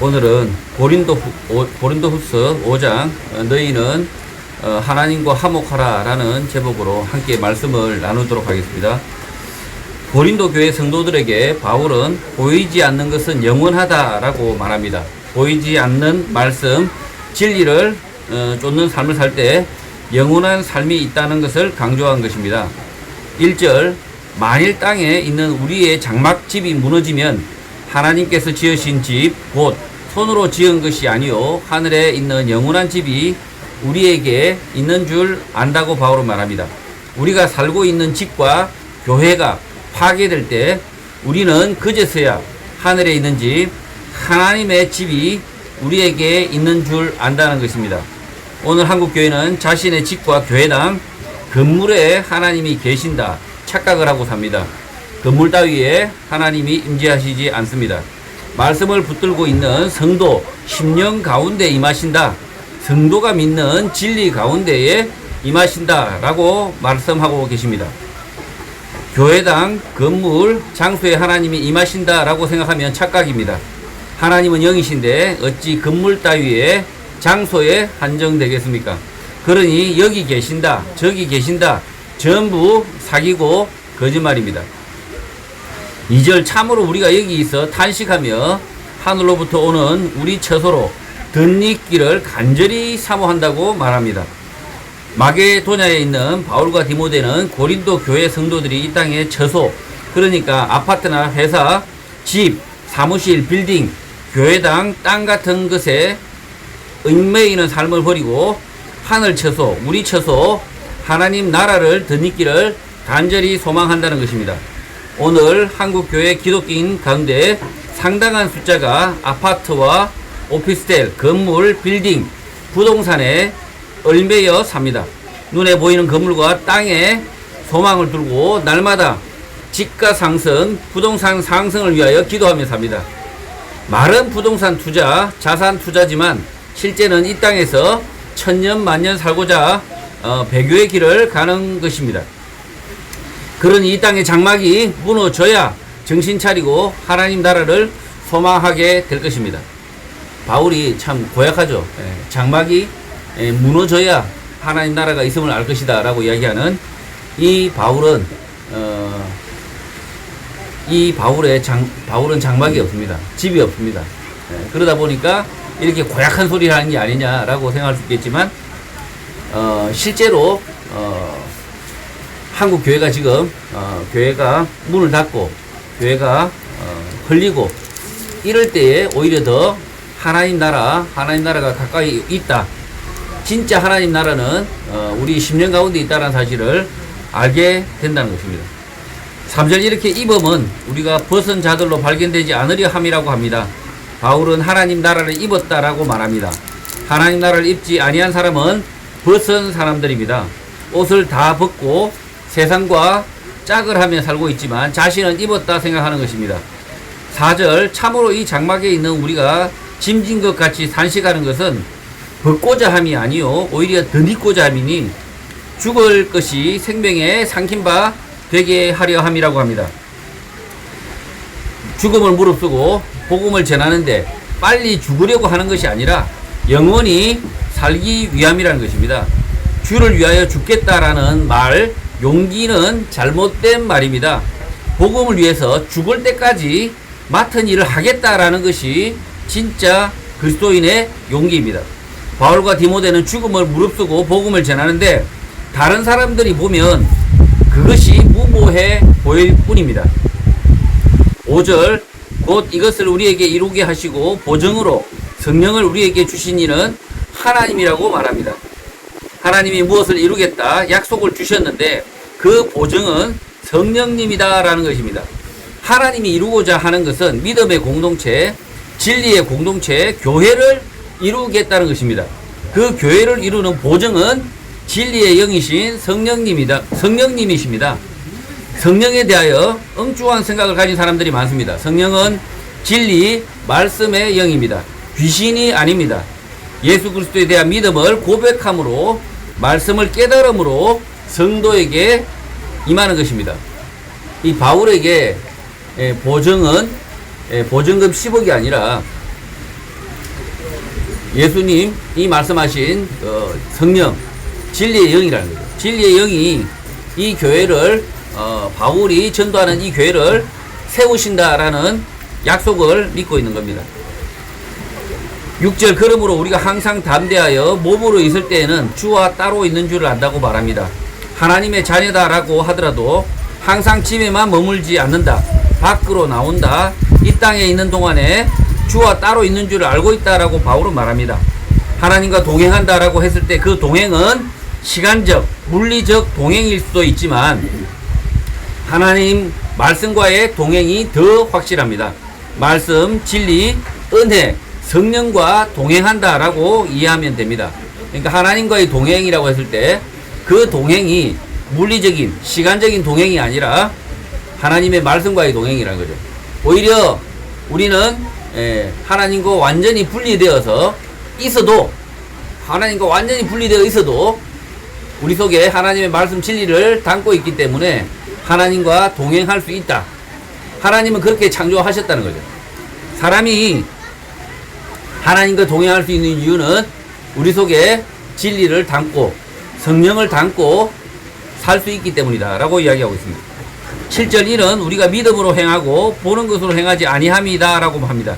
오늘은 고린도후서 5장 너희는 하나님과 화목하라 라는 제목으로 함께 말씀을 나누도록 하겠습니다. 고린도 교회 성도들에게 바울은 보이지 않는 것은 영원하다 라고 말합니다. 보이지 않는 말씀, 진리를 쫓는 삶을 살 때 영원한 삶이 있다는 것을 강조한 것입니다. 1절, 만일 땅에 있는 우리의 장막집이 무너지면 하나님께서 지으신 집, 곧 손으로 지은 것이 아니요 하늘에 있는 영원한 집이 우리에게 있는 줄 안다고 바울은 말합니다. 우리가 살고 있는 집과 교회가 파괴될 때 우리는 그제서야 하늘에 있는 집, 하나님의 집이 우리에게 있는 줄 안다는 것입니다. 오늘 한국교회는 자신의 집과 교회당, 건물에 하나님이 계신다 착각을 하고 삽니다. 건물 따위에 하나님이 임재하시지 않습니다. 말씀을 붙들고 있는 성도, 심령 가운데 임하신다. 성도가 믿는 진리 가운데에 임하신다 라고 말씀하고 계십니다. 교회당, 건물, 장소에 하나님이 임하신다 라고 생각하면 착각입니다. 하나님은 영이신데 어찌 건물 따위에 장소에 한정되겠습니까? 그러니 여기 계신다, 저기 계신다, 전부 사기고 거짓말입니다. 2절, 참으로 우리가 여기 있어 탄식하며 하늘로부터 오는 우리 처소로 덧입기를 간절히 사모한다고 말합니다. 마게도냐에 있는 바울과 디모데는 고린도 교회 성도들이 이 땅의 처소, 그러니까 아파트나 회사, 집, 사무실, 빌딩, 교회당, 땅 같은 것에 얽매이는 삶을 버리고 하늘 처소, 우리 처소, 하나님 나라를 덧입기를 간절히 소망한다는 것입니다. 오늘 한국교회 기독교인 가운데 상당한 숫자가 아파트와 오피스텔, 건물, 빌딩, 부동산에 얽매여 삽니다. 눈에 보이는 건물과 땅에 소망을 두고 날마다 집가 상승, 부동산 상승을 위하여 기도하며 삽니다. 말은 부동산 투자, 자산 투자지만 실제는 이 땅에서 천년 만년 살고자 배교의 길을 가는 것입니다. 그러니 이 땅의 장막이 무너져야 정신 차리고 하나님 나라를 소망하게 될 것입니다. 바울이 참 고약하죠. 장막이 무너져야 하나님 나라가 있음을 알 것이다 라고 이야기하는 이 바울은 바울은 장막이 없습니다. 집이 없습니다. 그러다 보니까 이렇게 고약한 소리를 하는 게 아니냐라고 생각할 수 있겠지만 실제로 한국 교회가 지금 교회가 문을 닫고 교회가 흘리고 이럴 때에 오히려 더 하나님 나라가 가까이 있다. 진짜 하나님 나라는 우리 심령 가운데 있다는 사실을 알게 된다는 것입니다. 3절, 이렇게 입음은 우리가 벗은 자들로 발견되지 않으려 함이라고 합니다. 바울은 하나님 나라를 입었다라고 말합니다. 하나님 나라를 입지 아니한 사람은 벗은 사람들입니다. 옷을 다 벗고 세상과 짝을 하며 살고 있지만 자신은 입었다 생각하는 것입니다. 4절, 참으로 이 장막에 있는 우리가 짐진 것 같이 탄식하는 것은 벗고자 함이 아니요 오히려 덧입고자 함이니 죽을 것이 생명에 삼킨 바 되게 하려 함이라고 합니다. 죽음을 무릅쓰고 복음을 전하는데 빨리 죽으려고 하는 것이 아니라 영원히 살기 위함이라는 것입니다. 주를 위하여 죽겠다라는 말, 용기는 잘못된 말입니다. 복음을 위해서 죽을 때까지 맡은 일을 하겠다라는 것이 진짜 그리스도인의 용기입니다. 바울과 디모데는 죽음을 무릅쓰고 복음을 전하는데 다른 사람들이 보면 그것이 무모해 보일 뿐입니다. 5절, 곧 이것을 우리에게 이루게 하시고 보증으로 성령을 우리에게 주신 이는 하나님이라고 말합니다. 하나님이 무엇을 이루겠다 약속을 주셨는데 그 보증은 성령님이다 라는 것입니다. 하나님이 이루고자 하는 것은 믿음의 공동체, 진리의 공동체, 교회를 이루겠다는 것입니다. 그 교회를 이루는 보증은 진리의 영이신 성령님이십니다. 성령에 대하여 엉뚱한 생각을 가진 사람들이 많습니다. 성령은 진리, 말씀의 영입니다. 귀신이 아닙니다. 예수 그리스도에 대한 믿음을 고백함으로 말씀을 깨달음으로 성도에게 임하는 것입니다. 이 바울에게 보증은 보증금 10억이 아니라 예수님이 말씀하신 성령, 진리의 영이라는 거죠. 진리의 영이 이 교회를 바울이 전도하는 이 교회를 세우신다라는 약속을 믿고 있는 겁니다. 6절 그러므로 우리가 항상 담대하여 몸으로 있을 때에는 주와 따로 있는 줄을 안다고 말합니다. 하나님의 자녀다라고 하더라도 항상 집에만 머물지 않는다. 밖으로 나온다. 이 땅에 있는 동안에 주와 따로 있는 줄을 알고 있다라고 바울은 말합니다. 하나님과 동행한다라고 했을 때 그 동행은 시간적, 물리적 동행일 수도 있지만 하나님 말씀과의 동행이 더 확실합니다. 말씀, 진리, 은혜, 성령과 동행한다라고 이해하면 됩니다. 그러니까 하나님과의 동행이라고 했을 때 그 동행이 물리적인, 시간적인 동행이 아니라 하나님의 말씀과의 동행이라는 거죠. 오히려 우리는 하나님과 완전히 분리되어서 있어도, 하나님과 완전히 분리되어 있어도 우리 속에 하나님의 말씀 진리를 담고 있기 때문에 하나님과 동행할 수 있다. 하나님은 그렇게 창조하셨다는 거죠. 사람이 하나님과 동행할 수 있는 이유는 우리 속에 진리를 담고 성령을 담고 살 수 있기 때문이다 라고 이야기하고 있습니다. 7절 1은 우리가 믿음으로 행하고 보는 것으로 행하지 아니함이다 라고 합니다.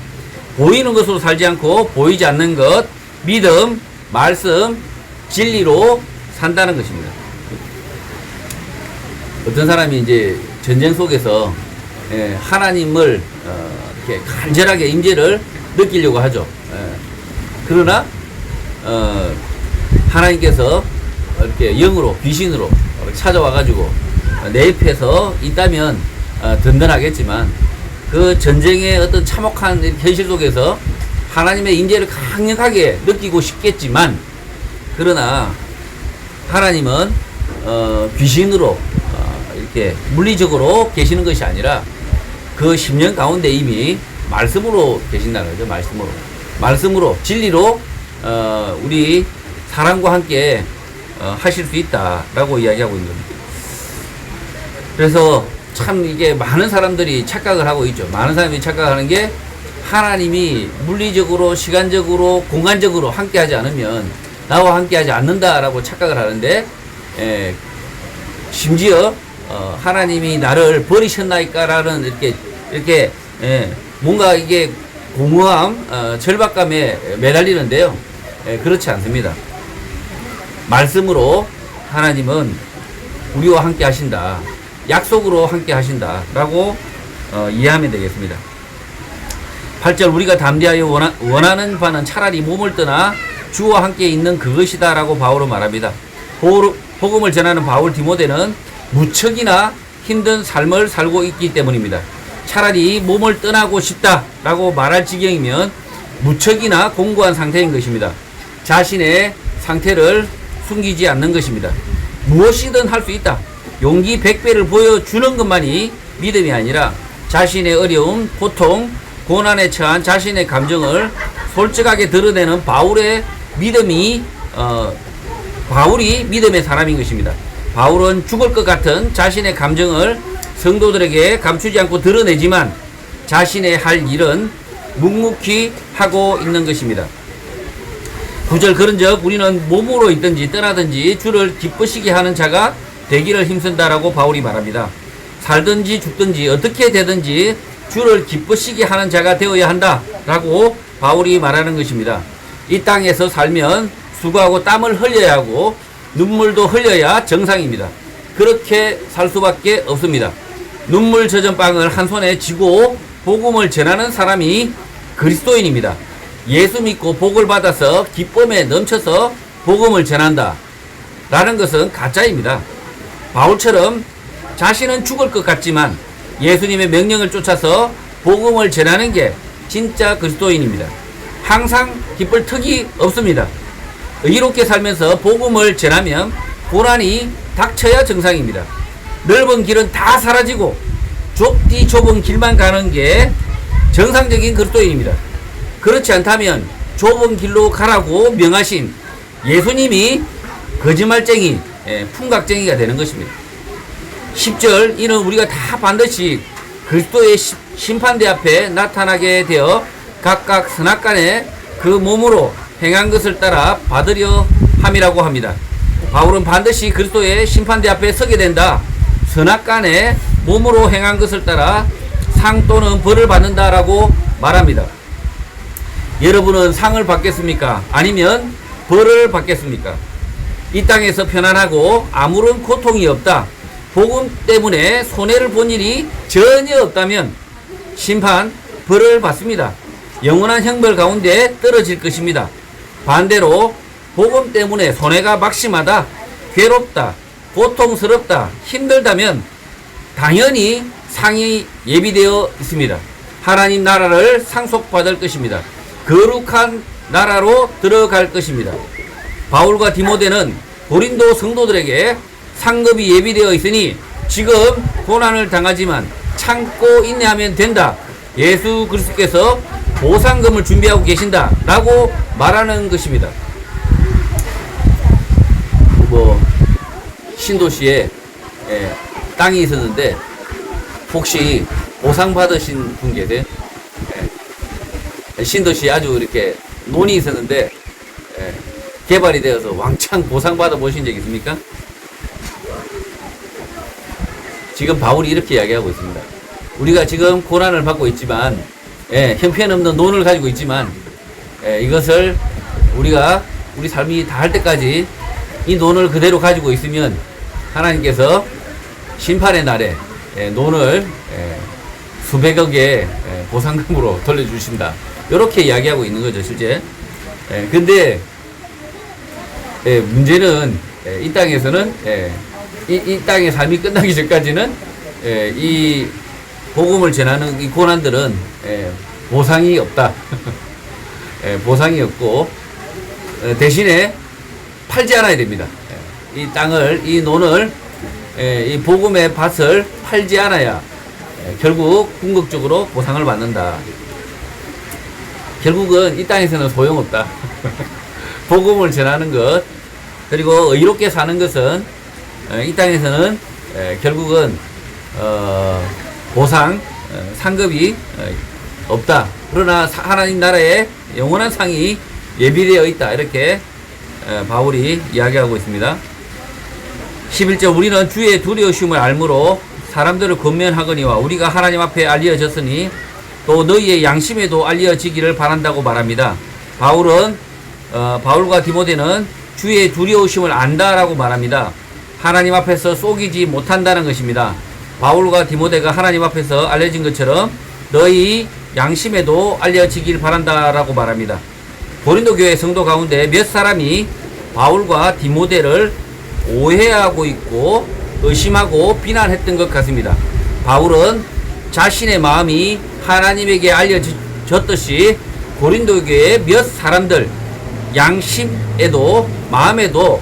보이는 것으로 살지 않고 보이지 않는 것, 믿음, 말씀, 진리로 산다는 것입니다. 어떤 사람이 이제 전쟁 속에서 하나님을 이렇게 간절하게 임재를 느끼려고 하죠. 그러나 하나님께서 이렇게 영으로, 귀신으로 찾아와가지고 내 옆에서 있다면 든든하겠지만 그 전쟁의 어떤 참혹한 현실 속에서 하나님의 임재를 강력하게 느끼고 싶겠지만, 그러나 하나님은 귀신으로 이렇게 물리적으로 계시는 것이 아니라 그 심령 가운데 이미 말씀으로 계신다는 거죠. 말씀으로 진리로 우리 사람과 함께 하실 수 있다라고 이야기하고 있는 겁니다. 그래서 참 이게 많은 사람들이 착각을 하고 있죠. 많은 사람들이 착각하는 게 하나님이 물리적으로, 시간적으로, 공간적으로 함께하지 않으면 나와 함께하지 않는다라고 착각을 하는데, 심지어 하나님이 나를 버리셨나이까라는 이렇게 뭔가 이게 공허함, 절박감에 매달리는데요. 그렇지 않습니다. 말씀으로 하나님은 우리와 함께 하신다. 약속으로 함께 하신다. 라고 이해하면 되겠습니다. 8절 우리가 담대하여 원하는 바는 차라리 몸을 떠나 주와 함께 있는 그것이다. 라고 바울은 말합니다. 복음을 전하는 바울 디모데는 무척이나 힘든 삶을 살고 있기 때문입니다. 차라리 몸을 떠나고 싶다. 라고 말할 지경이면 무척이나 공고한 상태인 것입니다. 자신의 상태를 숨기지 않는 것입니다. 무엇이든 할 수 있다. 용기 100배를 보여주는 것만이 믿음이 아니라 자신의 어려움, 고통, 고난에 처한 자신의 감정을 솔직하게 드러내는 바울이 믿음의 사람인 것입니다. 바울은 죽을 것 같은 자신의 감정을 성도들에게 감추지 않고 드러내지만 자신의 할 일은 묵묵히 하고 있는 것입니다. 9절 그런즉 우리는 몸으로 있든지 떠나든지 주를 기쁘시게 하는 자가 되기를 힘쓴다라고 바울이 말합니다. 살든지 죽든지 어떻게 되든지 주를 기쁘시게 하는 자가 되어야 한다라고 바울이 말하는 것입니다. 이 땅에서 살면 수고하고 땀을 흘려야 하고 눈물도 흘려야 정상입니다. 그렇게 살 수밖에 없습니다. 눈물 젖은 빵을 한 손에 쥐고 복음을 전하는 사람이 그리스도인입니다. 예수 믿고 복을 받아서 기쁨에 넘쳐서 복음을 전한다 라는 것은 가짜입니다. 바울처럼 자신은 죽을 것 같지만 예수님의 명령을 쫓아서 복음을 전하는 게 진짜 그리스도인입니다. 항상 기쁠 턱이 없습니다. 의롭게 살면서 복음을 전하면 고난이 닥쳐야 정상입니다. 넓은 길은 다 사라지고 좁디 좁은 길만 가는 게 정상적인 그리스도인입니다. 그렇지 않다면 좁은 길로 가라고 명하신 예수님이 거짓말쟁이, 풍각쟁이가 되는 것입니다. 10절 이는 우리가 다 반드시 그리스도의 심판대 앞에 나타나게 되어 각각 선악간에 그 몸으로 행한 것을 따라 받으려 함이라고 합니다. 바울은 반드시 그리스도의 심판대 앞에 서게 된다. 선악간에 몸으로 행한 것을 따라 상 또는 벌을 받는다라고 말합니다. 여러분은 상을 받겠습니까? 아니면 벌을 받겠습니까? 이 땅에서 편안하고 아무런 고통이 없다. 복음 때문에 손해를 본 일이 전혀 없다면 심판, 벌을 받습니다. 영원한 형벌 가운데 떨어질 것입니다. 반대로 복음 때문에 손해가 막심하다, 괴롭다, 고통스럽다, 힘들다면 당연히 상이 예비되어 있습니다. 하나님 나라를 상속받을 것입니다. 거룩한 나라로 들어갈 것입니다. 바울과 디모데는 고린도 성도들에게 상급이 예비되어 있으니 지금 고난을 당하지만 참고 인내하면 된다. 예수 그리스도께서 보상금을 준비하고 계신다 라고 말하는 것입니다. 신도시에 땅이 있었는데 혹시 보상 받으신 분 계세요? 신도시에 아주 이렇게 논이 있었는데 개발이 되어서 왕창 보상 받아 보신 적 있습니까? 지금 바울이 이렇게 이야기하고 있습니다. 우리가 지금 고난을 받고 있지만 형편없는 논을 가지고 있지만 이것을 우리가 우리 삶이 다 할 때까지 이 논을 그대로 가지고 있으면 하나님께서 심판의 날에 논을 수백억의 보상금으로 돌려주신다. 이렇게 이야기하고 있는 거죠, 실제. 근데 문제는 이 땅에서는 이 땅의 삶이 끝나기 전까지는 이 복음을 전하는 이 고난들은 보상이 없다. 보상이 없고 대신에 팔지 않아야 됩니다. 이 땅을, 이 논을, 이 복음의 밭을 팔지 않아야 결국 궁극적으로 보상을 받는다. 결국은 이 땅에서는 소용없다. 복음을 전하는 것, 그리고 의롭게 사는 것은 이 땅에서는 결국은 보상, 상급이 없다. 그러나 하나님 나라에 영원한 상이 예비되어 있다. 이렇게 바울이 이야기하고 있습니다. 11절 우리는 주의 두려우심을 알므로 사람들을 권면하거니와 우리가 하나님 앞에 알려졌으니 또 너희의 양심에도 알려지기를 바란다고 말합니다. 바울과 디모데는 주의 두려우심을 안다라고 말합니다. 하나님 앞에서 속이지 못한다는 것입니다. 바울과 디모데가 하나님 앞에서 알려진 것처럼 너희 양심에도 알려지길 바란다라고 말합니다. 고린도 교회 성도 가운데 몇 사람이 바울과 디모데를 오해하고 있고 의심하고 비난했던 것 같습니다. 바울은 자신의 마음이 하나님에게 알려졌듯이 고린도 교회의 몇 사람들 양심에도 마음에도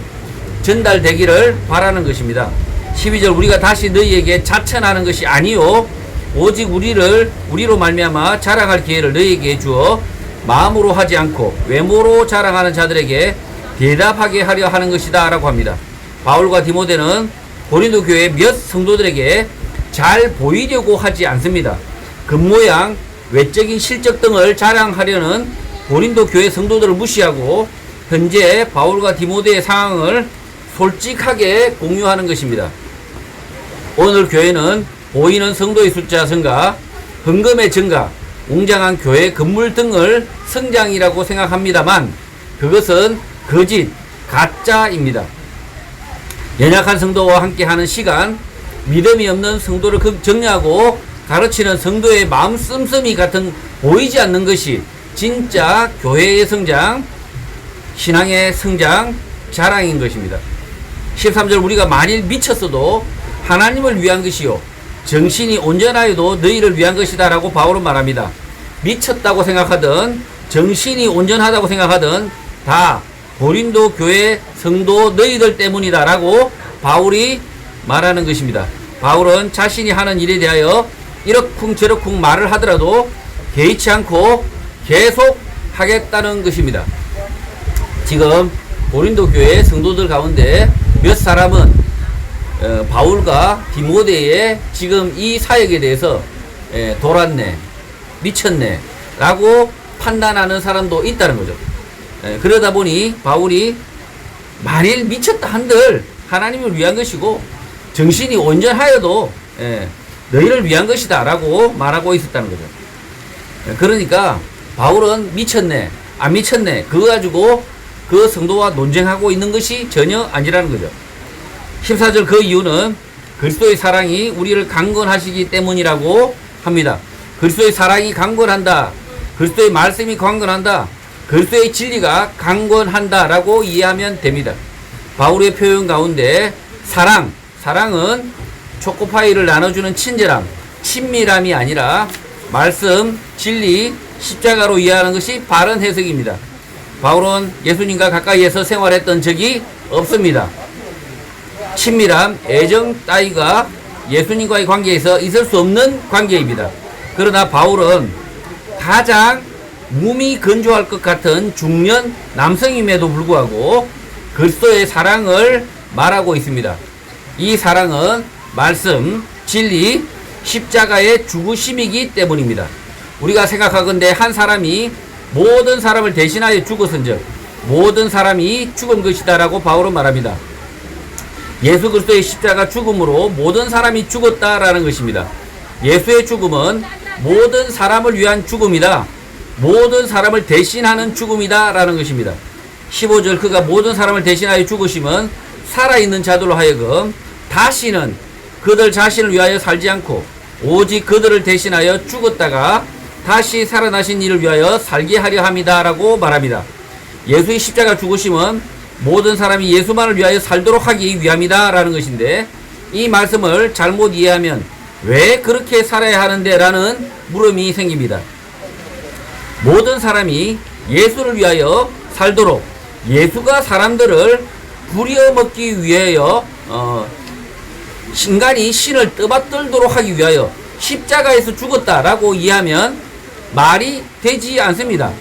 전달되기를 바라는 것입니다. 12절 우리가 다시 너희에게 자천하는 것이 아니요 오직 우리로 말미암아 자랑할 기회를 너희에게 주어 마음으로 하지 않고 외모로 자랑하는 자들에게 대답하게 하려 하는 것이다 라고 합니다. 바울과 디모데는 고린도 교회 몇 성도들에게 잘 보이려고 하지 않습니다. 겉모양, 외적인 실적 등을 자랑하려는 고린도 교회 성도들을 무시하고 현재 바울과 디모데의 상황을 솔직하게 공유하는 것입니다. 오늘 교회는 보이는 성도의 숫자 증가, 헌금의 증가, 웅장한 교회 건물 등을 성장이라고 생각합니다만 그것은 거짓, 가짜입니다. 연약한 성도와 함께하는 시간, 믿음이 없는 성도를 정리하고 가르치는 성도의 마음 씀씀이 같은 보이지 않는 것이 진짜 교회의 성장, 신앙의 성장, 자랑인 것입니다. 13절 우리가 만일 미쳤어도 하나님을 위한 것이요 정신이 온전하여도 너희를 위한 것이다 라고 바울은 말합니다. 미쳤다고 생각하든 정신이 온전하다고 생각하든 다 고린도 교회 성도 너희들 때문이다 라고 바울이 말하는 것입니다. 바울은 자신이 하는 일에 대하여 이러쿵저러쿵 말을 하더라도 개의치 않고 계속 하겠다는 것입니다. 지금 고린도 교회 성도들 가운데 몇 사람은 바울과 디모데의 지금 이 사역에 대해서 돌았네, 미쳤네 라고 판단하는 사람도 있다는 거죠. 그러다 보니 바울이 만일 미쳤다 한들 하나님을 위한 것이고 정신이 온전하여도 너희를 위한 것이다 라고 말하고 있었다는 거죠. 그러니까 바울은 미쳤네 안 미쳤네 그거 가지고 그 성도와 논쟁하고 있는 것이 전혀 아니라는 거죠. 14절 그 이유는 그리스도의 사랑이 우리를 강건하시기 때문이라고 합니다. 그리스도의 사랑이 강건한다. 그리스도의 말씀이 강건한다. 그리스도의 진리가 강건한다 라고 이해하면 됩니다. 바울의 표현 가운데 사랑은 초코파이를 나눠주는 친절함, 친밀함이 아니라 말씀, 진리, 십자가로 이해하는 것이 바른 해석입니다. 바울은 예수님과 가까이에서 생활했던 적이 없습니다. 친밀함, 애정 따위가 예수님과의 관계에서 있을 수 없는 관계입니다. 그러나 바울은 가장 몸이 건조할 것 같은 중년 남성임에도 불구하고 그리스도의 사랑을 말하고 있습니다. 이 사랑은 말씀, 진리, 십자가의 죽으심이기 때문입니다. 우리가 생각하건대 한 사람이 모든 사람을 대신하여 죽었은즉 모든 사람이 죽은 것이다 라고 바울은 말합니다. 예수 그리스도의 십자가 죽음으로 모든 사람이 죽었다라는 것입니다. 예수의 죽음은 모든 사람을 위한 죽음이다. 모든 사람을 대신하는 죽음이다 라는 것입니다. 15절 그가 모든 사람을 대신하여 죽으심은 살아있는 자들로 하여금 다시는 그들 자신을 위하여 살지 않고 오직 그들을 대신하여 죽었다가 다시 살아나신 이를 위하여 살게 하려 함이다 라고 말합니다. 예수의 십자가 죽으심은 모든 사람이 예수만을 위하여 살도록 하기 위함이다 라는 것인데 이 말씀을 잘못 이해하면 왜 그렇게 살아야 하는데 라는 물음이 생깁니다. 모든 사람이 예수를 위하여 살도록 예수가 사람들을 부려먹기 위하여 인간이 신을 떠받들도록 하기 위하여 십자가에서 죽었다라고 이해하면 말이 되지 않습니다.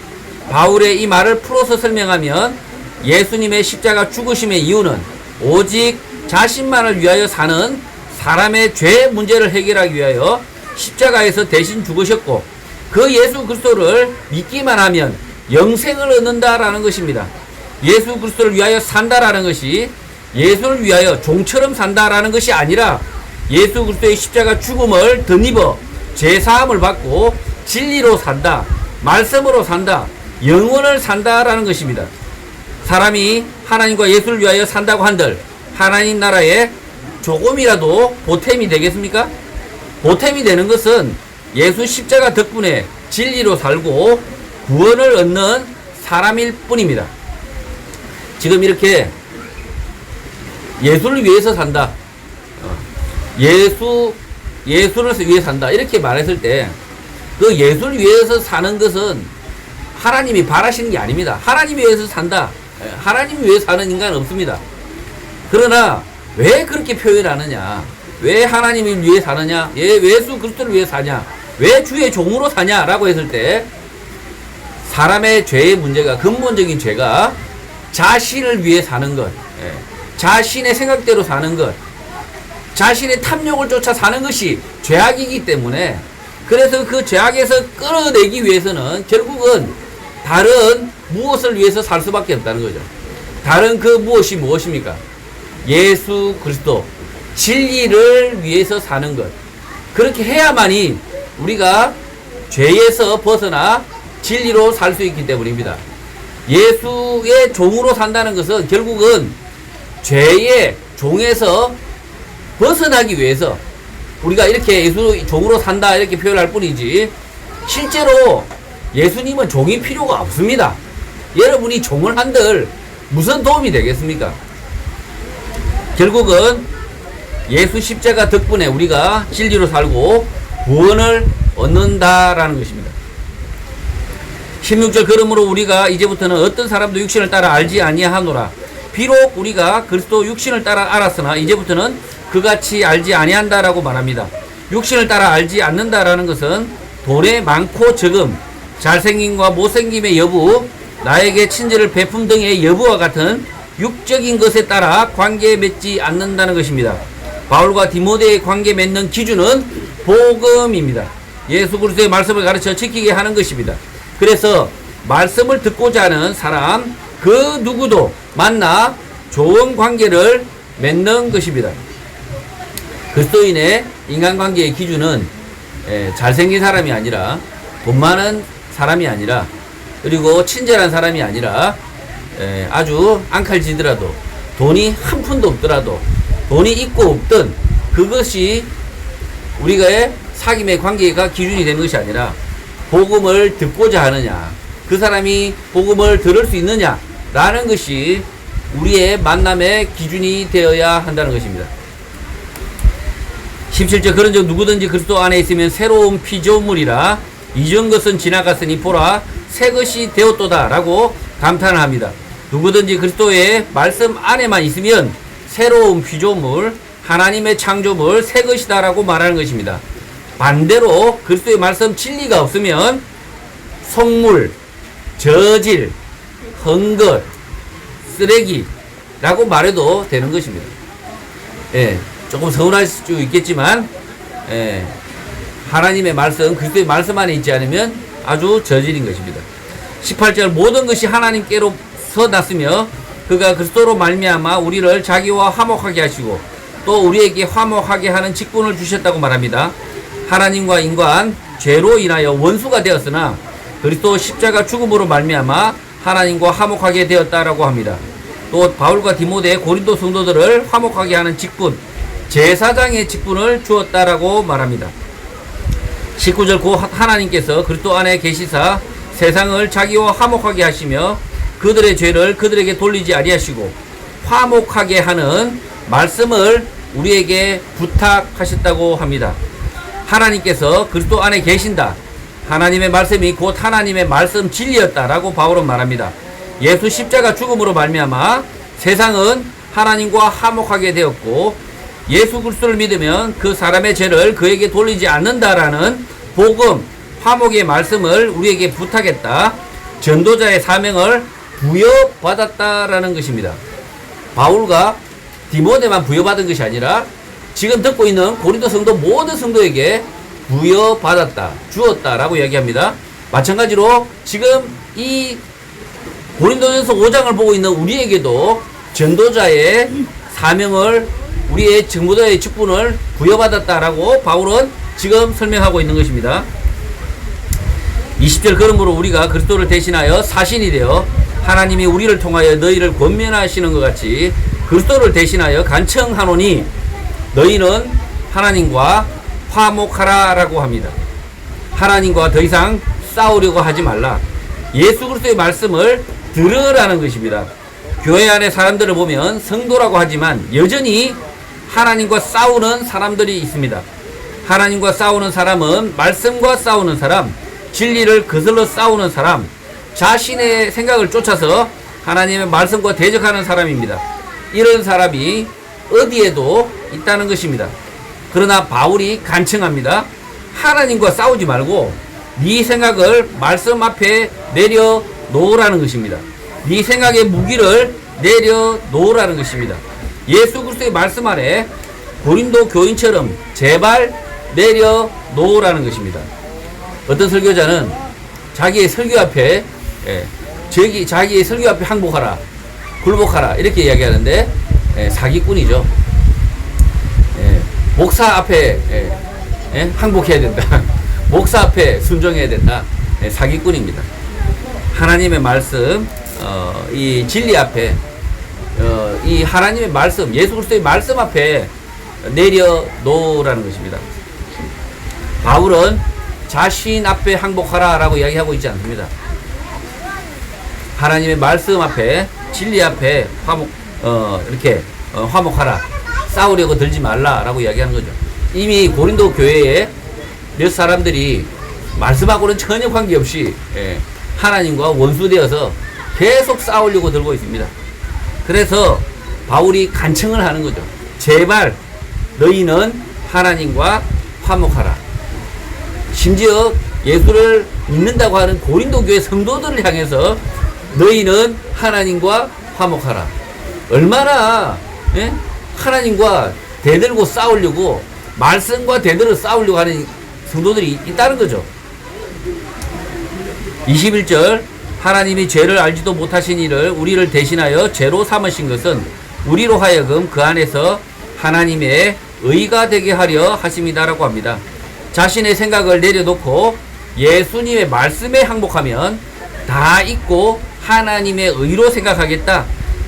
바울의 이 말을 풀어서 설명하면 예수님의 십자가 죽으심의 이유는 오직 자신만을 위하여 사는 사람의 죄 문제를 해결하기 위하여 십자가에서 대신 죽으셨고 그 예수 그리스도를 믿기만 하면 영생을 얻는다라는 것입니다. 예수 그리스도를 위하여 산다라는 것이 예수를 위하여 종처럼 산다라는 것이 아니라 예수 그리스도의 십자가 죽음을 덧입어 죄사함을 받고 진리로 산다, 말씀으로 산다, 영원을 산다라는 것입니다. 사람이 하나님과 예수를 위하여 산다고 한들 하나님 나라에 조금이라도 보탬이 되겠습니까? 보탬이 되는 것은 예수 십자가 덕분에 진리로 살고 구원을 얻는 사람일 뿐입니다. 지금 이렇게 예수를 위해서 산다. 예수를 위해 산다. 이렇게 말했을 때 그 예수를 위해서 사는 것은 하나님이 바라시는 게 아닙니다. 하나님이 위해서 산다. 하나님을 위해 사는 인간은 없습니다. 그러나 왜 그렇게 표현하느냐? 왜 하나님을 위해 사느냐? 왜 예수 그리스도를 위해 사냐? 왜 주의 종으로 사냐? 라고 했을 때 사람의 죄의 문제가 근본적인 죄가 자신을 위해 사는 것, 자신의 생각대로 사는 것, 자신의 탐욕을 쫓아 사는 것이 죄악이기 때문에 그래서 그 죄악에서 끌어내기 위해서는 결국은 다른 무엇을 위해서 살 수밖에 없다는 거죠. 다른 그 무엇이 무엇입니까? 예수 그리스도 진리를 위해서 사는 것. 그렇게 해야만이 우리가 죄에서 벗어나 진리로 살 수 있기 때문입니다. 예수의 종으로 산다는 것은 결국은 죄의 종에서 벗어나기 위해서 우리가 이렇게 예수 종으로 산다 이렇게 표현할 뿐이지 실제로 예수님은 종이 필요가 없습니다. 여러분이 종을 한들 무슨 도움이 되겠습니까? 결국은 예수 십자가 덕분에 우리가 진리로 살고 구원을 얻는다라는 것입니다. 16절 그러므로 우리가 이제부터는 어떤 사람도 육신을 따라 알지 아니하노라. 비록 우리가 그리스도 육신을 따라 알았으나 이제부터는 그같이 알지 아니한다라고 말합니다. 육신을 따라 알지 않는다라는 것은 돈의 많고 적음, 잘생김과 못생김의 여부, 나에게 친절을 베품 등의 여부와 같은 육적인 것에 따라 관계 맺지 않는다는 것입니다. 바울과 디모데의 관계 맺는 기준은 복음입니다. 예수 그리스도의 말씀을 가르쳐 지키게 하는 것입니다. 그래서 말씀을 듣고자 하는 사람 그 누구도 만나 좋은 관계를 맺는 것입니다. 그리스도인의 인간관계의 기준은 잘생긴 사람이 아니라, 돈 많은 사람이 아니라, 그리고 친절한 사람이 아니라, 아주 앙칼지더라도, 돈이 한 푼도 없더라도, 돈이 있고 없든 그것이 우리가의 사귐의 관계가 기준이 되는 것이 아니라, 복음을 듣고자 하느냐, 그 사람이 복음을 들을 수 있느냐 라는 것이 우리의 만남의 기준이 되어야 한다는 것입니다. 17절, 그런즉 누구든지 그리스도 안에 있으면 새로운 피조물이라, 이전 것은 지나갔으니 보라 새 것이 되었도다 라고 감탄을 합니다. 누구든지 그리스도의 말씀 안에만 있으면 새로운 피조물, 하나님의 창조물, 새 것이다 라고 말하는 것입니다. 반대로 그리스도의 말씀 진리가 없으면 속물, 저질, 헝것, 쓰레기라고 말해도 되는 것입니다. 조금 서운할 수 있겠지만, 하나님의 말씀, 그리스도의 말씀 안에 있지 않으면 아주 저질인 것입니다. 18절, 모든 것이 하나님께로서 났으며 그가 그리스도로 말미암아 우리를 자기와 화목하게 하시고 또 우리에게 화목하게 하는 직분을 주셨다고 말합니다. 하나님과 인간 죄로 인하여 원수가 되었으나 그리스도 십자가 죽음으로 말미암아 하나님과 화목하게 되었다라고 합니다. 또 바울과 디모데 고린도 성도들을 화목하게 하는 직분, 제사장의 직분을 주었다라고 말합니다. 19절, 고 하나님께서 그리스도 안에 계시사 세상을 자기와 화목하게 하시며 그들의 죄를 그들에게 돌리지 아니하시고 화목하게 하는 말씀을 우리에게 부탁하셨다고 합니다. 하나님께서 그리스도 안에 계신다, 하나님의 말씀이 곧 하나님의 말씀 진리였다라고 바울은 말합니다. 예수 십자가 죽음으로 말미암아 세상은 하나님과 화목하게 되었고 예수 그리스도를 믿으면 그 사람의 죄를 그에게 돌리지 않는다라는 복음, 화목의 말씀을 우리에게 부탁했다, 전도자의 사명을 부여받았다라는 것입니다. 바울과 디모데만 부여받은 것이 아니라 지금 듣고 있는 고린도 성도 모든 성도에게 부여받았다, 주었다라고 이야기합니다. 마찬가지로 지금 이 고린도전서 5장을 보고 있는 우리에게도 전도자의 사명을, 우리의 전도자의 직분을 부여받았다라고 바울은 지금 설명하고 있는 것입니다. 20절, 그러므로 우리가 그리스도를 대신하여 사신이 되어 하나님이 우리를 통하여 너희를 권면하시는 것 같이 그리스도를 대신하여 간청하노니 너희는 하나님과 화목하라 라고 합니다. 하나님과 더 이상 싸우려고 하지 말라, 예수 그리스도의 말씀을 들으라는 것입니다. 교회 안에 사람들을 보면 성도라고 하지만 여전히 하나님과 싸우는 사람들이 있습니다. 하나님과 싸우는 사람은 말씀과 싸우는 사람, 진리를 거슬러 싸우는 사람, 자신의 생각을 쫓아서 하나님의 말씀과 대적하는 사람입니다. 이런 사람이 어디에도 있다는 것입니다. 그러나 바울이 간청합니다. 하나님과 싸우지 말고 네 생각을 말씀 앞에 내려놓으라는 것입니다. 네 생각의 무기를 내려놓으라는 것입니다. 예수 그리스도의 말씀 아래 고린도 교인처럼 제발 내려놓으라는 것입니다. 어떤 설교자는 자기의 설교 앞에 자기의 설교 앞에 항복하라, 굴복하라 이렇게 이야기하는데 사기꾼이죠. 목사 앞에 항복해야 된다, 목사 앞에 순종해야 된다, 사기꾼입니다. 하나님의 말씀, 이 진리 앞에, 이 하나님의 말씀, 예수 그리스도의 말씀 앞에 내려놓으라는 것입니다. 바울은 자신 앞에 항복하라 라고 이야기하고 있지 않습니다. 하나님의 말씀 앞에, 진리 앞에 이렇게 화목하라, 싸우려고 들지 말라 라고 이야기하는 거죠. 이미 고린도 교회에 몇 사람들이 말씀하고는 전혀 관계없이 하나님과 원수되어서 계속 싸우려고 들고 있습니다. 그래서 바울이 간청을 하는 거죠. 제발 너희는 하나님과 화목하라. 심지어 예수를 믿는다고 하는 고린도 교회 성도들을 향해서 너희는 하나님과 화목하라. 얼마나 하나님과 대들고 싸우려고, 말씀과 대들어 싸우려고 하는 성도들이 있다는 거죠. 21절, 하나님이 죄를 알지도 못하신 이를 우리를 대신하여 죄로 삼으신 것은 우리로 하여금 그 안에서 하나님의 의가 되게 하려 하심이다라고 합니다. 자신의 생각을 내려놓고 예수님의 말씀에 항복하면 다 잊고 하나님의 의로 생각하겠다.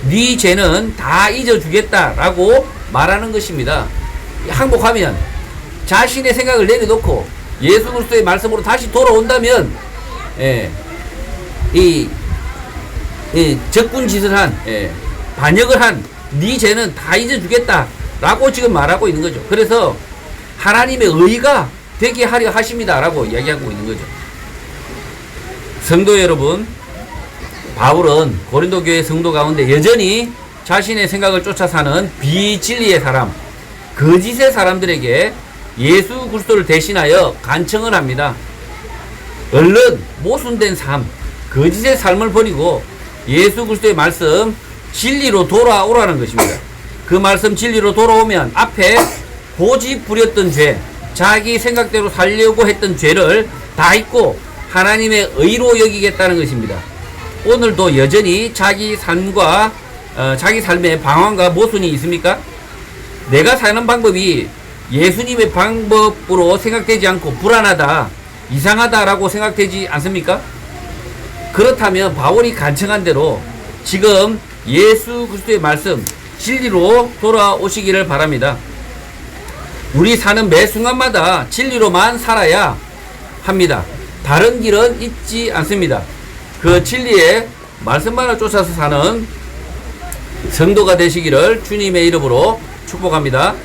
네 죄는 다 잊어주겠다라고 말하는 것입니다. 항복하면 자신의 생각을 내려놓고 예수 그리스도의 말씀으로 다시 돌아온다면 이 적군짓을 한 반역을 한 네 죄는 다 잊어주겠다라고 지금 말하고 있는 거죠. 그래서 하나님의 의가 되게 하려 하십니다라고 이야기하고 있는 거죠. 성도 여러분, 바울은 고린도 교회 성도 가운데 여전히 자신의 생각을 쫓아 사는 비진리의 사람, 거짓의 사람들에게 예수 그리스도를 대신하여 간청을 합니다. 얼른 모순된 삶, 거짓의 삶을 버리고 예수 그리스도의 말씀 진리로 돌아오라는 것입니다. 그 말씀 진리로 돌아오면 앞에 고집 부렸던 죄, 자기 생각대로 살려고 했던 죄를 다 잊고 하나님의 의로 여기겠다는 것입니다. 오늘도 여전히 자기 삶과 자기 삶에 방황과 모순이 있습니까? 내가 사는 방법이 예수님의 방법으로 생각되지 않고 불안하다, 이상하다라고 생각되지 않습니까? 그렇다면 바울이 간청한 대로 지금 예수 그리스도의 말씀 진리로 돌아오시기를 바랍니다. 우리 사는 매 순간마다 진리로만 살아야 합니다. 다른 길은 있지 않습니다. 그 진리의 말씀만을 쫓아서 사는 성도가 되시기를 주님의 이름으로 축복합니다.